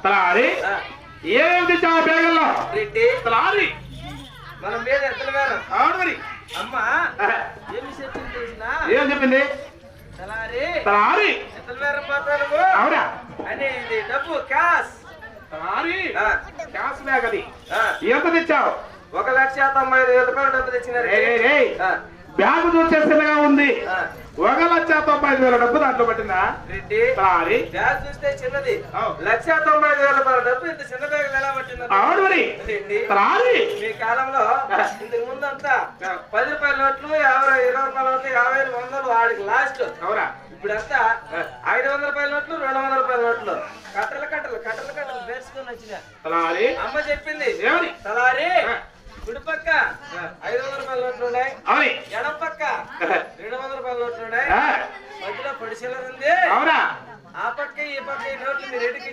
తలారి ఏమేమి తెచ్చావు బ్యాగుల్లో? రెడ్డి తలారి మన మీద ఎత్తల వేరం. అవును మరి. అమ్మా ఏమి చెప్పింది తెలిసినా? ఏం చెప్పింది? తలారి తలారి ఎత్తల వేరం పోతాను అవునా? అని ఇది డబ్బు క్యాష్. తలారి ఆ, క్యాష్ బ్యాగ్ అది. ఆ, ఎంత తెచ్చావు? 1,95,000 రూపాయలు డబ్బు తెచ్చినారు. బ్యాగ్ చూసే చిన్నగా ఉంది. ఆ, 1,95,000 డబ్బు దాంట్లో పట్టిందా? రెడ్డి తలారి బ్యాగ్ చూస్తే చిన్నది. అవు. 1,95,000 రూపాయల డబ్బు ఇంత చిన్న బ్యాగ్ ఎలా పట్టింది? అవును మరి. రెడ్డి తలారి మీ కాలంలో ఇంతకు ముందు అంతా 10 రూపాయల నోట్లు, 50, 20 రూపాయల నోట్లు, 50, 100 వాడికి లాస్ట్. అవునా? ఇప్పుడంతా 500 రూపాయల నోట్లు, 200 రూపాయల నోట్లు, కట్టలు కట్టలు కట్టలు కట్టలు పేర్చుకొని వచ్చిన. తలారి అమ్మ చెప్పింది ఏమని? తలారి కుడి పక్క 500 రూపాయల నోట్లు ఉన్నాయి, అవుని. ఎడం పక్క 200 రూపాయల నోట్లు ఉన్నాయి, ఆ, మధ్యలో పొడిచిల్లర ఉంది. అవునా? ఆ పక్క ఈ పక్క ఈ నోట్లు మీరు ఎడికి